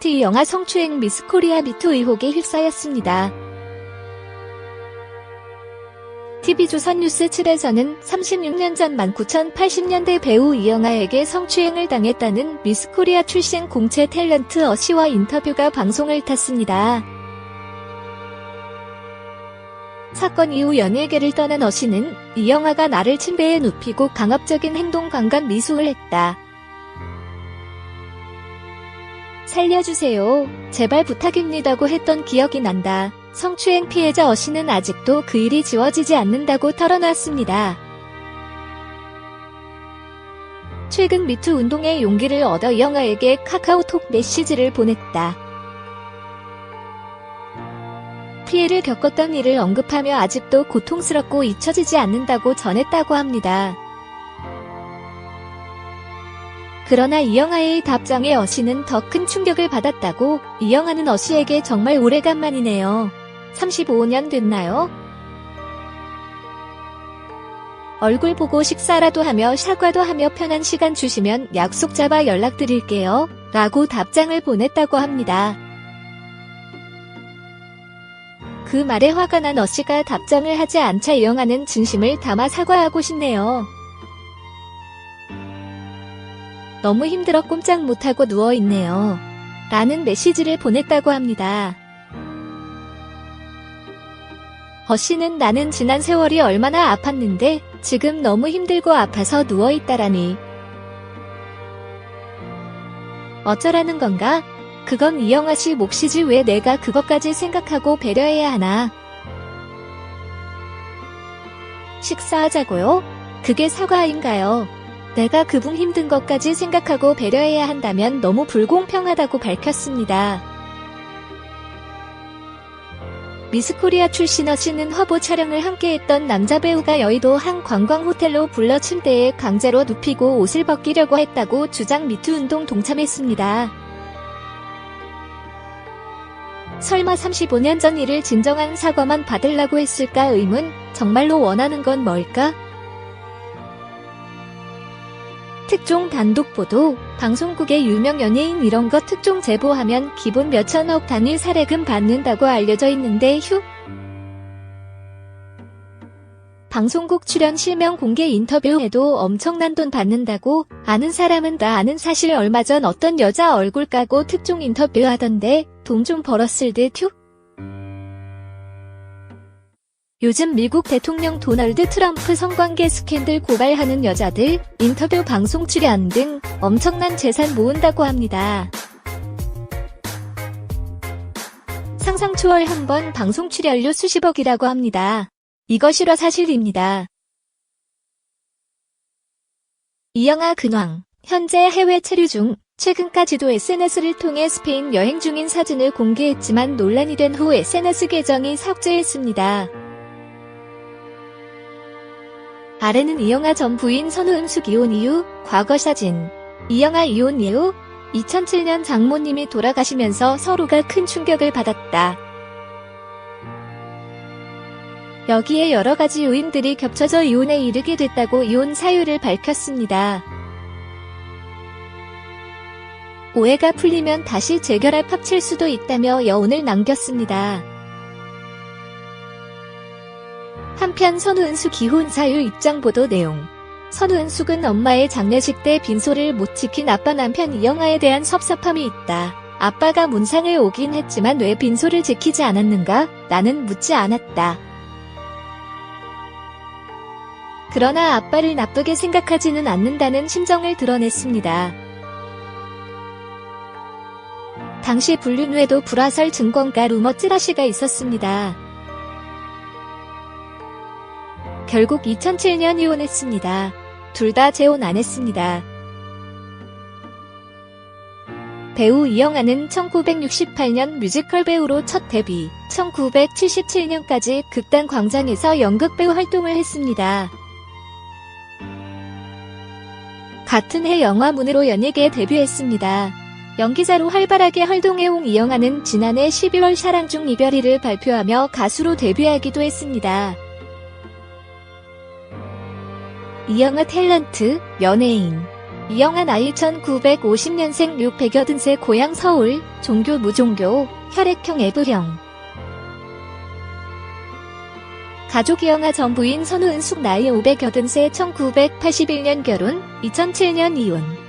이영하 성추행 미스코리아 미투 의혹에 휩싸였습니다. TV조선 뉴스 7에서는 36년 전 1980년대 배우 이영하에게 성추행을 당했다는 미스코리아 출신 공채 탤런트 어시와 인터뷰가 방송을 탔습니다. 사건 이후 연예계를 떠난 어시는 이영하가 나를 침대에 눕히고 강압적인 행동 강간 미수를 했다. 살려주세요. 제발 부탁입니다고 했던 기억이 난다. 성추행 피해자 어시는 아직도 그 일이 지워지지 않는다고 털어놨습니다. 최근 미투 운동의 용기를 얻어 이영하에게 카카오톡 메시지를 보냈다. 피해를 겪었던 일을 언급하며 아직도 고통스럽고 잊혀지지 않는다고 전했다고 합니다. 그러나 이영하의 답장에 어시는 더 큰 충격을 받았다고. 이영하는 어시에게 정말 오래간만이네요. 35년 됐나요? 얼굴 보고 식사라도 하며 사과도 하며 편한 시간 주시면 약속 잡아 연락드릴게요. 라고 답장을 보냈다고 합니다. 그 말에 화가 난 어시가 답장을 하지 않자 이영하는 진심을 담아 사과하고 싶네요. 너무 힘들어 꼼짝 못하고 누워있네요. 라는 메시지를 보냈다고 합니다. 어시는 나는 지난 세월이 얼마나 아팠는데 지금 너무 힘들고 아파서 누워있다라니. 어쩌라는 건가? 그건 이영하 씨 몫이지 왜 내가 그것까지 생각하고 배려해야 하나. 식사하자고요? 그게 사과인가요? 내가 그분 힘든 것까지 생각하고 배려해야 한다면 너무 불공평하다고 밝혔습니다. 미스코리아 출신 어시는 화보 촬영을 함께했던 남자 배우가 여의도 한 관광 호텔로 불러 침대에 강제로 눕히고 옷을 벗기려고 했다고 주장 미투 운동 동참했습니다. 설마 35년 전 일을 진정한 사과만 받으려고 했을까 의문? 정말로 원하는 건 뭘까? 특종 단독 보도, 방송국의 유명 연예인 이런 거 특종 제보하면 기본 몇천억 단위 사례금 받는다고 알려져 있는데 휴? 방송국 출연 실명 공개 인터뷰에도 엄청난 돈 받는다고? 아는 사람은 다 아는 사실. 얼마 전 어떤 여자 얼굴 까고 특종 인터뷰 하던데 돈 좀 벌었을 듯 휴? 요즘 미국 대통령 도널드 트럼프 성관계 스캔들 고발하는 여자들, 인터뷰 방송 출연 등 엄청난 재산 모은다고 합니다. 상상 초월 한 번 방송 출연료 수십억이라고 합니다. 이거 실화 사실입니다. 이영하 근황, 현재 해외 체류 중. 최근까지도 SNS를 통해 스페인 여행 중인 사진을 공개했지만 논란이 된 후 SNS 계정이 삭제했습니다. 아래는 이영하 전 부인 선우은숙 이혼 이후, 과거 사진. 이영하 이혼 이후 2007년 장모님이 돌아가시면서 서로가 큰 충격을 받았다. 여기에 여러 가지 요인들이 겹쳐져 이혼에 이르게 됐다고 이혼 사유를 밝혔습니다. 오해가 풀리면 다시 재결합 합칠 수도 있다며 여운을 남겼습니다. 한편 선우은숙 기혼 사유 입장 보도 내용. 선우은숙은 엄마의 장례식 때 빈소를 못 지킨 아빠 남편 이영하에 대한 섭섭함이 있다. 아빠가 문상을 오긴 했지만 왜 빈소를 지키지 않았는가? 나는 묻지 않았다. 그러나 아빠를 나쁘게 생각하지는 않는다는 심정을 드러냈습니다. 당시 불륜 외에도 불화설 증권가 루머 찌라시가 있었습니다. 결국 2007년 이혼했습니다. 둘 다 재혼 안 했습니다. 배우 이영하는 1968년 뮤지컬 배우로 첫 데뷔, 1977년까지 극단 광장에서 연극배우 활동을 했습니다. 같은 해 영화문으로 연예계에 데뷔했습니다. 연기자로 활발하게 활동해온 이영하는 지난해 12월 사랑 중 이별이를 발표하며 가수로 데뷔하기도 했습니다. 이영하 탤런트, 연예인. 이영아 나이 1950년생 680세 고향 서울, 종교 무종교, 혈액형 F형. 가족 이영아 전 부인 선우은숙 나이 580세 1981년 결혼, 2007년 이혼.